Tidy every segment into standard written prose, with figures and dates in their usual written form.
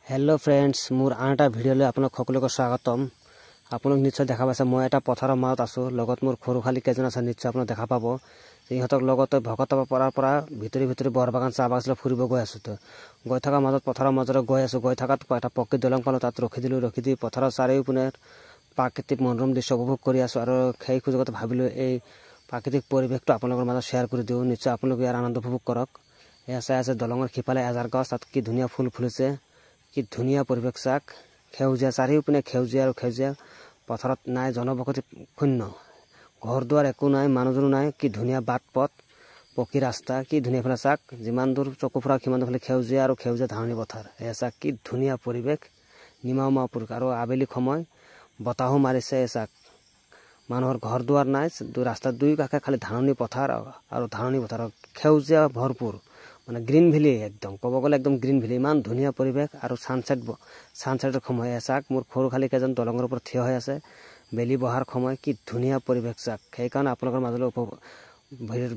Hello friends मोर आन एटा भिडिओले आपनक সকলোকে স্বাগতম। आपनक निश्चय দেখা পাইছে মই এটা পথাৰৰ মাজত আছো, লগত মোৰ খৰুখালি কেজন আছে, নিশ্চয় আপোনাক দেখা পাব। ইহঁতক লগতে ভকতব পৰাৰ পৰা ভিতৰি ভিতৰি বৰবাগান চাহ বাগিচালৈ ফুৰিব গৈ আছো। তো গৈ থকা মাজত পথাৰৰ মাজৰে গৈ আছো, গৈ থাকাত এটা পকী দলং পালো, তাত ৰখি দিলো। ৰখি দি পথাৰৰ চাৰিওপিনে প্ৰাকৃতিক মনোৰম দৃশ্য উপভোগ কৰি আছো আৰু সেই সুযোগতে ভাবিলো এই প্ৰাকৃতিক পৰিৱেশটো আপোনালোকৰ মাজত শ্বেয়াৰ কৰি দিও। নিশ্চয় আপোনালোকে ইয়াৰ আনন্দ উপভোগ কৰক। এয়া চাই আছে দলঙৰ সিফালে এজাৰ গছ, তাত কি ধুনীয়া ফুল ফুলিছে, কি ধুনীয়া পৰিৱেশ চাক। সেউজীয়া চাৰিওপিনে সেউজীয়া আৰু সেউজীয়া, পথাৰত নাই জনবসতি শূন্য, ঘৰ দুৱাৰ একো নাই, মানুহজনো নাই। কি ধুনীয়া বাট পথ, পকী ৰাস্তা, কি ধুনীয়া ফালে চাক। যিমান দূৰ চকু ফুৰা সিমান দূৰ ফালে সেউজীয়া আৰু সেউজীয়া ধাৰণি পথাৰ। এয়া চাক কি ধুনীয়া পৰিৱেশ, নিমাওমা পৰিৱেশ। আৰু আবেলি সময় বতাহো মাৰিছে। চাক মানুহৰ ঘৰ দুৱাৰ নাই, ৰাস্তাৰ দুই কাষে খালি ধাননি পথাৰ আৰু ধাননি পথাৰৰ সেউজীয়া ভৰপূৰ, মানে গ্ৰীণ ভেলি একদম ক'ব গ'লে একদম গ্ৰীণ ভেলি। ইমান ধুনীয়া পৰিৱেশ আৰু ছানছেটৰ সময়। চাক মোৰ খৰুখালি কেইজন দলঙৰ ওপৰত থিয় হৈ আছে, বেলি বহাৰ সময়। কি ধুনীয়া পৰিৱেশ চাক, সেইকাৰণে আপোনালোকৰ মাজলৈ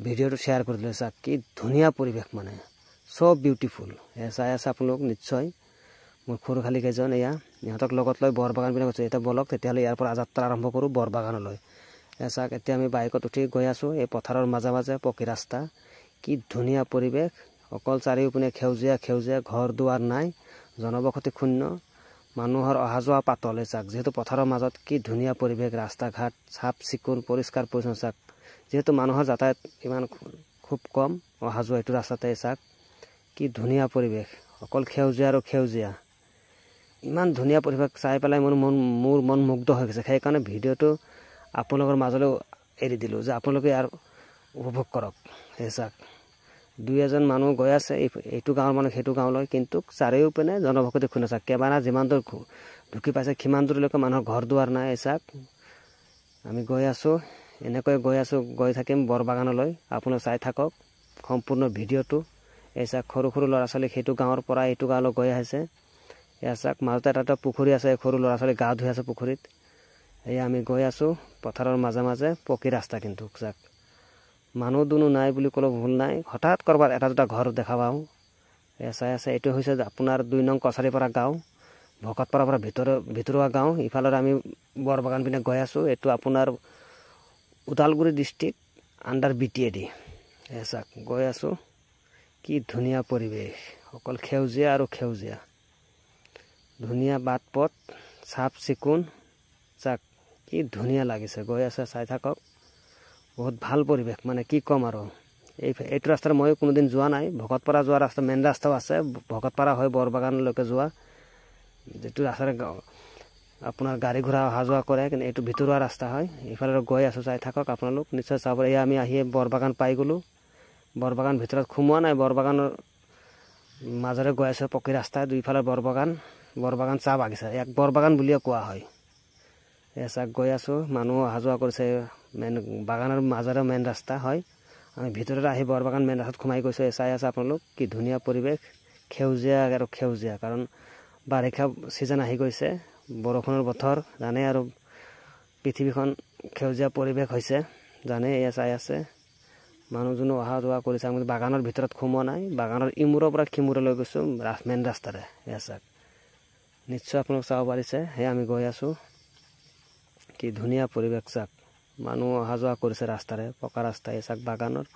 ভিডিঅ'টো শ্বেয়াৰ কৰি দিলে। চাক কি ধুনীয়া পৰিৱেশ, মানে চব বিউটিফুল। চাই আছে আপোনালোক নিশ্চয় মোৰ খৰুখালি কেইজন। এয়া ইহঁতক লগত লৈ বৰবাগান পিনে গৈছে। এতিয়া বলক তেতিয়াহ'লে ইয়াৰ পৰা যাত্ৰা আৰম্ভ কৰোঁ বৰবাগানলৈ। চাক এতিয়া আমি বাইকত উঠি গৈ আছোঁ, এই পথাৰৰ মাজে মাজে পকী ৰাস্তা। কি ধুনীয়া পৰিৱেশ, অকল চাৰিওপিনে সেউজীয়া সেউজীয়া, ঘৰ দুৱাৰ নাই, জনবসতি শূন্য, মানুহৰ অহা যোৱা পাতল। চাক যিহেতু পথাৰৰ মাজত কি ধুনীয়া পৰিৱেশ, ৰাস্তা ঘাট চাফ চিকুণ পৰিষ্কাৰ পৰিচ্ছন্ন। চাক যিহেতু মানুহৰ যাতায়াত ইমান খুব কম অহা যোৱা এইটো ৰাস্তাতে। চাক কি ধুনীয়া পৰিৱেশ, অকল সেউজীয়া আৰু সেউজীয়া। ইমান ধুনীয়া পৰিৱেশ চাই পেলাই মোৰ মন মুগ্ধ হৈ গৈছে। সেইকাৰণে ভিডিঅ'টো আপোনালোকৰ মাজলৈ এৰি দিলোঁ যে আপোনালোকে ইয়াৰ উপভোগ কৰক। চাক দুই এজন মানুহ গৈ আছে এইটো গাঁৱৰ মানুহ সেইটো গাঁৱলৈ, কিন্তু চাৰিওপিনে জনবসতি শূন্য। চাক কেমেৰা যিমান দূৰ ঢুকি পাইছে সিমান দূৰলৈকে মানুহৰ ঘৰ দুৱাৰ নাই। চাক আমি গৈ আছোঁ, এনেকৈ গৈ আছোঁ, গৈ থাকিম বৰবাগানলৈ। আপোনালোক চাই থাকক সম্পূৰ্ণ ভিডিঅ'টো। চাক সৰু সৰু ল'ৰা ছোৱালী সেইটো গাঁৱৰ পৰা এইটো গাঁৱলৈ গৈ আহিছে। চাক মাজতে এটা পুখুৰী আছে, সৰু ল'ৰা ছোৱালী গা ধুই আছে পুখুৰীত। এয়া আমি গৈ আছোঁ পথাৰৰ মাজে মাজে পকী ৰাস্তা, কিন্তু চাক মানুহ দুনো নাই বুলি ক'লেও ভুল নাই। হঠাৎ ক'ৰবাত এটা দুটা ঘৰ দেখা পাওঁ। চাই আছে এইটো হৈছে আপোনাৰ 2 নং কছাৰীপাৰা গাঁও, ভকতপাৰাৰ পৰা ভিতৰুৱা গাঁও। ইফালে আমি বৰবাগান পিনে গৈ আছোঁ। এইটো আপোনাৰ ওদালগুৰি ডিষ্ট্ৰিক্ট আণ্ডাৰ BTAD। চাক গৈ আছোঁ, কি ধুনীয়া পৰিৱেশ, অকল সেউজীয়া আৰু সেউজীয়া, ধুনীয়া বাট পথ চাফ চিকুণ। চাক কি ধুনীয়া লাগিছে, গৈ আছে চাই থাকক। বহুত ভাল পৰিৱেশ, মানে কি ক'ম আৰু। এইটো ৰাস্তাত মই কোনোদিন যোৱা নাই। ভকতপাৰা যোৱা ৰাস্তা, মেইন ৰাস্তাও আছে, ভকতপাৰা হৈ বৰবাগানলৈকে যোৱা, যিটো ৰাস্তাৰে আপোনাৰ গাড়ী ঘোঁৰা অহা যোৱা কৰে, কিন্তু এইটো ভিতৰুৱা ৰাস্তা হয়। ইফালে গৈ আছোঁ, চাই থাকক আপোনালোক নিশ্চয় চাব। এয়া আমি আহি বৰবাগান পাই গ'লোঁ। বৰবাগান ভিতৰত সোমোৱা নাই, বৰবাগানৰ মাজেৰে গৈ আছোঁ পকী ৰাস্তা। দুইফালে বৰবাগান চাহ বাগিচা, ইয়াক বৰবাগান বুলিয়ে কোৱা হয়। চাক গৈ আছোঁ, মানুহ অহা যোৱা কৰিছে। মেইন বাগানৰ মাজেৰে মেইন ৰাস্তা হয়। আমি ভিতৰত আহি বৰবাগান মেইন ৰাস্তাত সোমাই গৈছোঁ। চাই আছে আপোনালোক কি ধুনীয়া পৰিৱেশ, সেউজীয়া আৰু সেউজীয়া। কাৰণ বাৰিষা ছিজন আহি গৈছে, বৰষুণৰ বতৰ জানে, আৰু পৃথিৱীখন সেউজীয়া পৰিৱেশ হৈছে জানে। এয়া চাই আছে মানুহজনো অহা যোৱা কৰিছে। আমি বাগানৰ ভিতৰত সোমোৱা নাই, বাগানৰ ইমূৰৰ পৰা সিমূৰলৈ গৈছোঁ মেইন ৰাস্তাৰে। চাক নিশ্চয় আপোনালোক চাব পাৰিছে। আমি গৈ আছোঁ, কি ধুনীয়া পৰিৱেশ। চাক মানুহ অহা যোৱা কৰিছে ৰাস্তাৰে, পকা ৰাস্তা। চাক বাগানৰ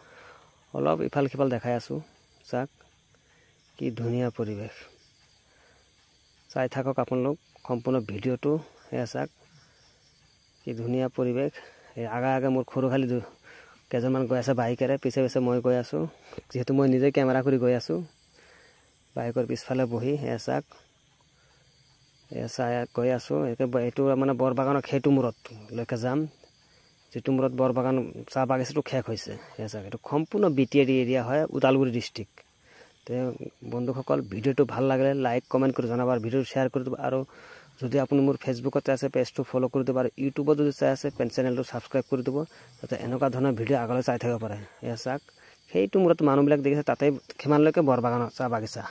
অলপ ইফাল সিফাল দেখাই আছোঁ। চাক কি ধুনীয়া পৰিৱেশ, চাই থাকক আপোনালোক সম্পূৰ্ণ ভিডিঅ'টো। চাক কি ধুনীয়া পৰিৱেশ। আগে আগে মোৰ খৰুখালি কেইজনমান গৈ আছে বাইকেৰে, পিছে পিছে মই গৈ আছোঁ, যিহেতু মই নিজে কেমেৰা কৰি গৈ আছোঁ বাইকৰ পিছফালে বহি। চাক চাই গৈ আছোঁ। এইটো মানে বৰবাগানৰ সেইটো মূৰতলৈকে যাম, যিটো মূৰত বৰবাগান চাহ বাগিচাটো শেষ হৈছে। চাক এইটো সম্পূৰ্ণ BTAD এৰিয়া হয়, ওদালগুৰি ডিষ্ট্ৰিক্ট। বন্ধুসকল ভিডিঅ'টো ভাল লাগিলে লাইক কমেণ্ট কৰি জনাব, আৰু ভিডিঅ'টো শ্বেয়াৰ কৰি দিব। আৰু যদি আপুনি মোৰ ফেচবুকত চাই আছে পেজটো ফ'ল' কৰি দিব, আৰু ইউটিউবত যদি চাই আছে চেনেলটো ছাবস্ক্ৰাইব কৰি দিব, যাতে এনেকুৱা ধৰণৰ ভিডিঅ' আগলৈ চাই থাকিব পাৰে। চাক সেইটো মূৰত মানুহবিলাক দেখিছে, তাতে সিমানলৈকে বৰবাগানৰ চাহ বাগিচা।